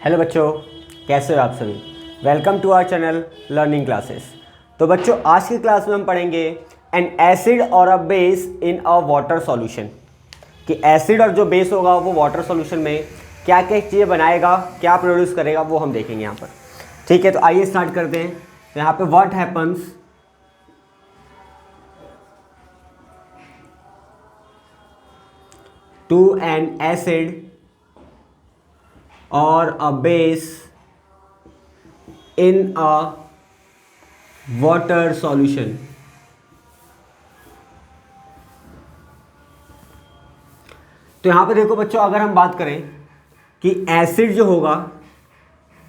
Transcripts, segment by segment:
Hello बच्चों, कैसे हो आप सभी। Welcome to our channel learning classes. तो बच्चों, आज की क्लास में हम पढ़ेंगे एन एसिड और a base in a water solution, कि एसिड और जो बेस होगा वो वाटर सॉल्यूशन में क्या क्या चीज़ें बनाएगा, क्या प्रोड्यूस करेगा, वो हम देखेंगे यहाँ पर। ठीक है, तो आइए स्टार्ट करते हैं। तो यहाँ पे what happens to an acid or a base in a water solution। तो यहां पे देखो बच्चों, अगर हम बात करें कि एसिड जो होगा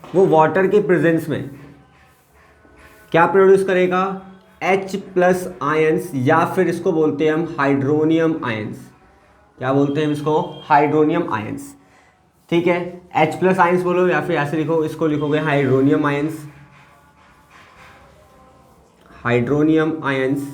वो वाटर के प्रेजेंस में क्या प्रोड्यूस करेगा, H प्लस आयंस, या फिर इसको बोलते हैं हम हाइड्रोनियम आयंस। क्या बोलते हैं इसको? Hydronium ions. ठीक है, H प्लस आयंस बोलो या फिर ऐसे लिखो, इसको लिखोगे हाइड्रोनियम आयंस। हाइड्रोनियम आयंस,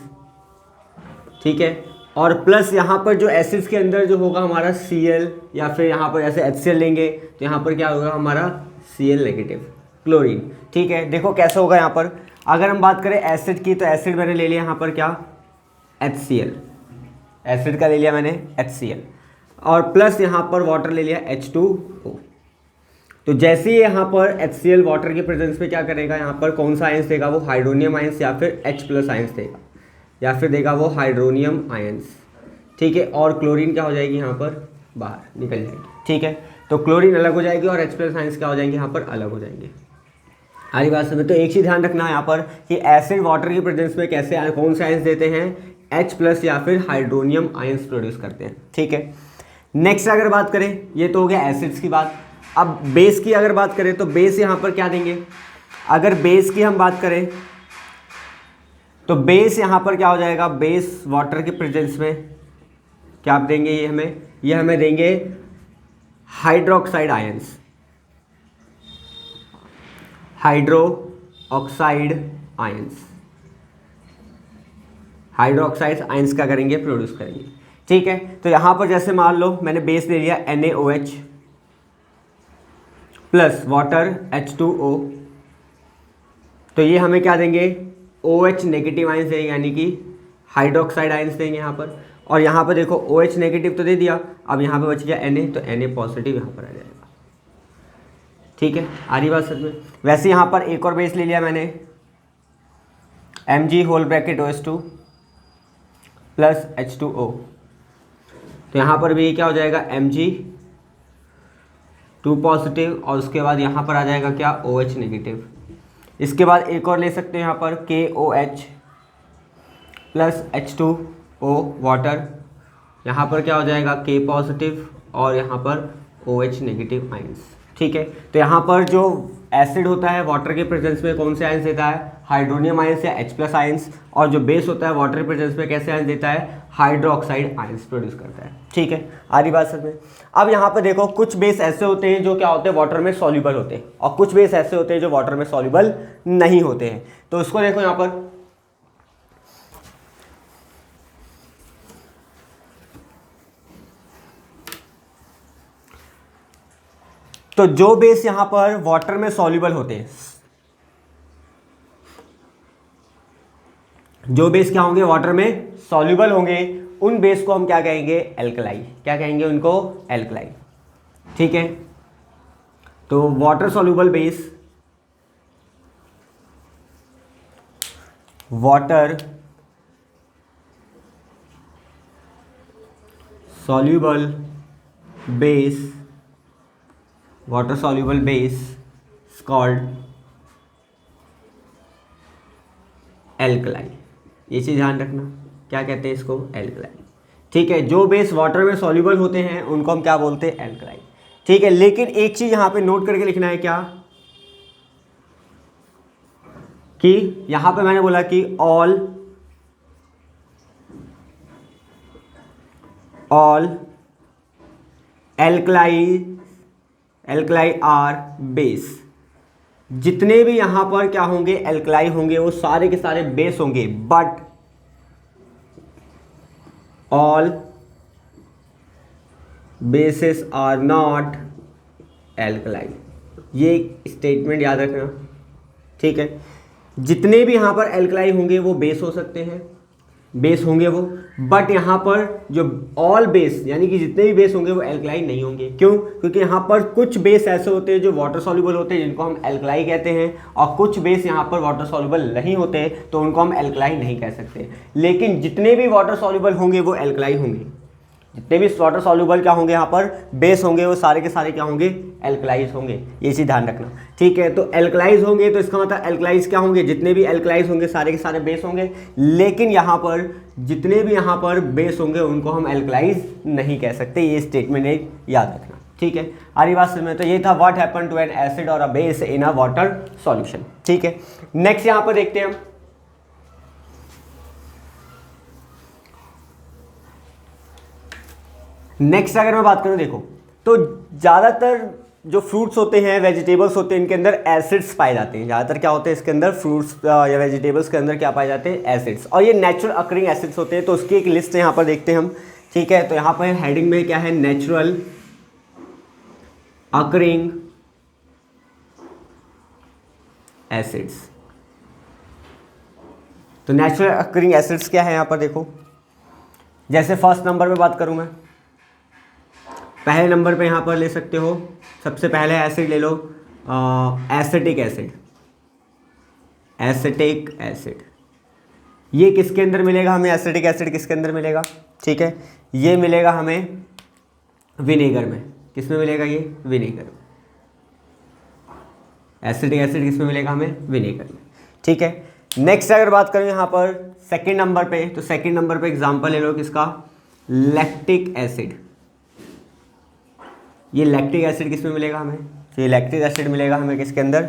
ठीक है। और प्लस यहाँ पर जो एसिड्स के अंदर जो होगा हमारा Cl, या फिर यहाँ पर जैसे HCl लेंगे तो यहाँ पर क्या होगा हमारा Cl नेगेटिव, क्लोरीन। ठीक है, देखो कैसे होगा यहाँ पर। अगर हम बात करें एसिड की, तो एसिड मैंने ले लिया यहाँ पर क्या, HCl। एसिड का ले लिया मैंने HCl, और प्लस यहाँ पर वाटर ले लिया H2O। तो जैसे ही यहाँ पर HCl वाटर के प्रेजेंस में क्या करेगा, यहाँ पर कौन सा आयंस देगा, वो हाइड्रोनियम आयंस या फिर H प्लस आयंस देगा, या फिर देगा वो हाइड्रोनियम आयंस। ठीक है, और क्लोरीन क्या हो जाएगी यहाँ पर, बाहर निकल जाएगी। ठीक है, तो क्लोरीन अलग हो जाएगी और H प्लस आयंस क्या हो जाएंगे, यहाँ पर अलग हो जाएंगे। आगे बात समझ। तो एक चीज़ ध्यान रखना है यहाँ पर कि एसिड वाटर के प्रेजेंस में कैसे कौन से आयंस देते हैं, H प्लस या फिर हाइड्रोनियम आयंस प्रोड्यूस करते हैं। ठीक है, नेक्स्ट अगर बात करें, ये तो हो गया एसिड्स की बात। अब बेस की अगर बात करें तो बेस यहाँ पर क्या देंगे, अगर बेस की हम बात करें तो बेस यहाँ पर क्या हो जाएगा, बेस वाटर के प्रेजेंस में क्या आप देंगे, ये हमें देंगे hydroxide ions. Hydro oxide ions, hydroxide ions क्या करेंगे, प्रोड्यूस करेंगे। ठीक है, तो यहाँ पर जैसे मान लो मैंने बेस ले लिया NaOH प्लस वाटर H2O, तो ये हमें क्या देंगे, OH नेगेटिव आयंस देंगे, यानी कि हाइड्रोक्साइड आयंस देंगे यहाँ पर। और यहाँ पर देखो OH नेगेटिव तो दे दिया, अब यहाँ पे बच गया Na, तो Na पॉजिटिव यहाँ पर आ जाएगा। ठीक है, आ रही बात समझ में। वैसे यहाँ पर एक और बेस ले लिया मैंने Mg whole bracket OH2 plus H2O, तो यहाँ पर भी क्या हो जाएगा, Mg 2 पॉजिटिव, और उसके बाद यहाँ पर आ जाएगा क्या, OH नेगेटिव। इसके बाद एक और ले सकते हैं यहाँ पर KOH प्लस H2O वाटर, यहाँ पर क्या हो जाएगा, K पॉजिटिव और यहाँ पर OH नेगेटिव आयंस। ठीक है, तो यहाँ पर जो एसिड होता है वाटर के प्रेजेंस में कौन से आयंस देता है, हाइड्रोनियम आयंस या H प्लस आयंस, और जो बेस होता है वाटर के प्रेजेंस में कैसे आयंस देता है, हाइड्रोक्साइड आयंस प्रोड्यूस करता है। ठीक है, आ रही बात समझ में। अब यहाँ पर देखो, कुछ बेस ऐसे होते हैं जो क्या होते हैं, वाटर में सॉल्युबल होते हैं, और कुछ बेस ऐसे होते हैं जो वाटर में सॉल्युबल नहीं होते हैं। तो उसको देखो यहाँ पर, तो जो बेस यहां पर वाटर में सॉल्युबल होते हैं, जो बेस क्या होंगे, वाटर में सॉल्युबल होंगे, उन बेस को हम क्या कहेंगे, एल्कलाई। क्या कहेंगे उनको, एल्कलाई। ठीक है, तो water soluble base, water soluble base, water soluble base called alkali. ये चीज़ ध्यान रखना, क्या कहते हैं इसको, एल्कलाई। ठीक है, जो बेस वाटर में सॉल्युबल होते हैं उनको हम क्या बोलते हैं, एल्कलाई। ठीक है, लेकिन एक चीज़ यहाँ पे नोट करके लिखना है, क्या कि यहाँ पे मैंने बोला कि ऑल एल्कलाई आर बेस। जितने भी यहां पर क्या होंगे, एल्कलाई होंगे, वो सारे के सारे बेस होंगे, but all bases are not alkali. ये एक स्टेटमेंट याद रखना, ठीक है। जितने भी यहाँ पर एल्कलाई होंगे वो बेस हो सकते हैं, बेस होंगे वो, बट यहाँ पर जो ऑल बेस यानी कि जितने भी बेस होंगे वो एल्कलाई नहीं होंगे। क्यों? क्योंकि यहाँ पर कुछ बेस ऐसे होते हैं जो वाटर सॉल्युबल होते हैं जिनको हम एल्कलाई कहते हैं, और कुछ बेस यहाँ पर वाटर सॉल्युबल नहीं होते तो उनको हम एल्कलाई नहीं कह सकते। लेकिन जितने भी वाटर सॉल्युबल होंगे वो एल्कलाई होंगे, जितने भी वाटर सॉल्युबल क्या होंगे यहाँ पर बेस होंगे वो सारे के सारे क्या होंगे, एल्कलाइज होंगे। ये चीज़ ध्यान रखना, ठीक है। तो एल्कलाइज होंगे तो इसका मतलब एल्कलाइज क्या होंगे, जितने भी एल्कलाइज होंगे सारे के सारे बेस होंगे। लेकिन यहाँ पर जितने भी यहाँ पर बेस होंगे उनको हम एल्कलाइज नहीं कह सकते। ये स्टेटमेंट एक याद रखना, ठीक है। आरी बात समझ में? तो ये था what happen to an acid और a base in a water solution, ठीक है। नेक्स्ट यहाँ पर देखते हैं हम, नेक्स्ट अगर मैं बात करूं, देखो तो ज़्यादातर जो फ्रूट्स होते हैं, वेजिटेबल्स होते हैं, इनके अंदर एसिड्स पाए जाते हैं। ज़्यादातर क्या होते हैं इसके अंदर, फ्रूट्स या वेजिटेबल्स के अंदर क्या पाए जाते हैं, एसिड्स, और ये नेचुरल अकरिंग एसिड्स होते हैं। तो उसकी एक लिस्ट यहाँ पर देखते हैं हम, ठीक है। तो यहाँ पर हेडिंग में क्या है, नेचुरल अकरिंग एसिड्स। तो नेचुरल अकरिंग एसिड्स क्या है यहाँ पर देखो, जैसे फर्स्ट नंबर पे बात करूँ मैं, पहले नंबर पे यहाँ पर ले सकते हो, सबसे पहले एसिड ले लो, एसिटिक एसिड, एसिटिक एसिड। ये किसके अंदर मिलेगा हमें, एसिटिक एसिड किसके अंदर मिलेगा, ठीक है। ये मिलेगा हमें विनेगर में। किस में मिलेगा ये, विनेगर में। एसिटिक एसिड किस में मिलेगा हमें, विनेगर में, ठीक है। नेक्स्ट अगर बात करें यहाँ पर सेकेंड नंबर पे, तो सेकेंड नंबर पे एग्जाम्पल ले लो किसका, लैक्टिक एसिड। ये लैक्टिक एसिड किस में मिलेगा हमें, तो ये लैक्टिक एसिड मिलेगा हमें किसके अंदर,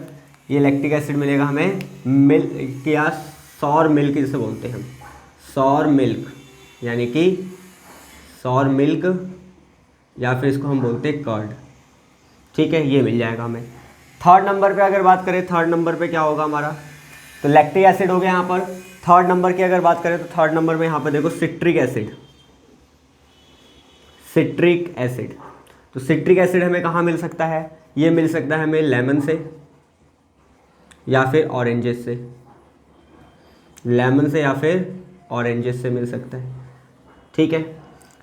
ये लैक्टिक एसिड मिलेगा हमें मिल्क या सॉर मिल्क जिसे बोलते हैं हम, सॉर मिल्क, यानी कि सॉर मिल्क या फिर इसको हम बोलते हैं कर्ड, ठीक है। ये मिल जाएगा हमें। थर्ड नंबर पे अगर बात करें, थर्ड नंबर पे क्या होगा हमारा, तो लैक्टिक एसिड हो गया यहाँ पर। थर्ड नंबर की अगर बात करें तो थर्ड नंबर में यहाँ पर देखो सिट्रिक एसिड, सिट्रिक एसिड। तो सिट्रिक एसिड हमें कहाँ मिल सकता है, ये मिल सकता है हमें लेमन से या फिर ऑरेंजेस से, लेमन से या फिर ऑरेंजेस से मिल सकता है, ठीक है।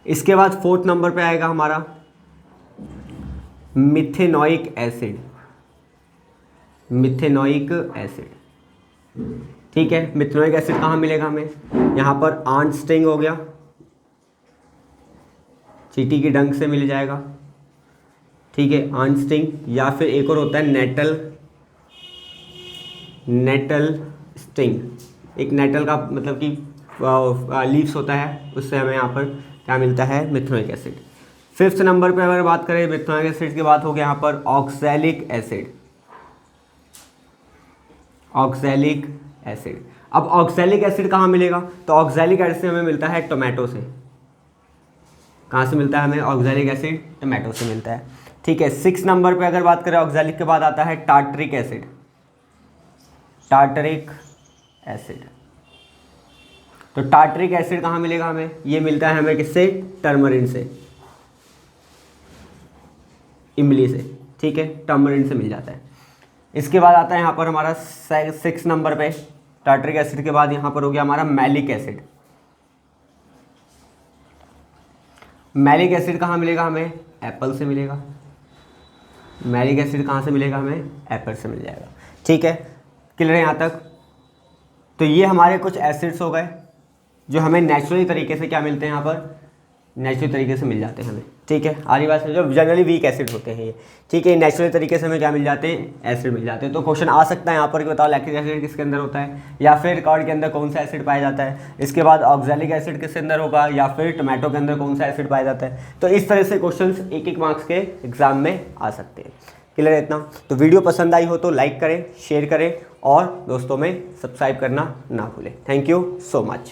इसके बाद फोर्थ नंबर पे आएगा हमारा मिथेनोइक एसिड, मिथेनोइक एसिड, ठीक है। मिथेनोइक एसिड कहाँ मिलेगा हमें, यहाँ पर आंट स्टिंग हो गया, चींटी की डंक से मिल जाएगा, ठीक है, आंट स्टिंग। या फिर एक और होता है नेटल, नेटल स्टिंग। एक नेटल का मतलब कि लीव्स होता है, उससे हमें यहाँ पर क्या मिलता है, मिथेनोइक एसिड। फिफ्थ नंबर पे अगर बात करें मिथेनोइक एसिड की बात हो गया यहाँ पर ऑक्सैलिक एसिड, ऑक्सैलिक एसिड। अब ऑक्सैलिक एसिड कहाँ मिलेगा, तो ऑक्सैलिक एसिड हमें मिलता है टोमेटो से। कहाँ से मिलता है हमें ऑक्सैलिक एसिड, टोमेटो से मिलता है, ठीक है। सिक्स नंबर पे अगर बात करें ऑक्सैलिक के बाद आता है टार्टरिक एसिड, टार्टरिक एसिड। तो टार्टरिक एसिड कहाँ मिलेगा हमें, ये मिलता है हमें किससे, टर्मरिन से, इमली से, ठीक है, टर्मरिन से मिल जाता है। इसके बाद आता है यहाँ पर हमारा सिक्स नंबर पे टार्टरिक एसिड के बाद यहाँ पर हो गया हमारा मैलिक एसिड। मैलिक एसिड कहाँ मिलेगा हमें, एप्पल से मिलेगा। मैलिक एसिड कहाँ से मिलेगा हमें, एप्पल से मिल जाएगा, ठीक है। क्लियर है यहाँ तक। तो ये हमारे कुछ एसिड्स हो गए जो हमें नेचुरली तरीके से क्या मिलते हैं, यहाँ पर नेचुरल तरीके से मिल जाते हैं हमें, ठीक है। आरी बात जो जनरली वीक एसिड होते हैं ये, ठीक है, नेचुरल तरीके से हमें क्या मिल जाते हैं, एसिड मिल जाते हैं। तो क्वेश्चन आ सकता है यहाँ पर कि बताओ लैक्टिक एसिड किसके अंदर होता है, या फिर कर्ड के अंदर कौन सा एसिड पाया जाता है। इसके बाद ऑक्सैलिक एसिड किसके अंदर होगा, या फिर टोमेटो के अंदर कौन सा एसिड पाया जाता है। तो इस तरह से क्वेश्चन एक एक मार्क्स के एग्जाम में आ सकते हैं। क्लियर है इतना। तो वीडियो पसंद आई हो तो लाइक करें, शेयर करें और दोस्तों में सब्सक्राइब करना ना भूलें। Thank you so much.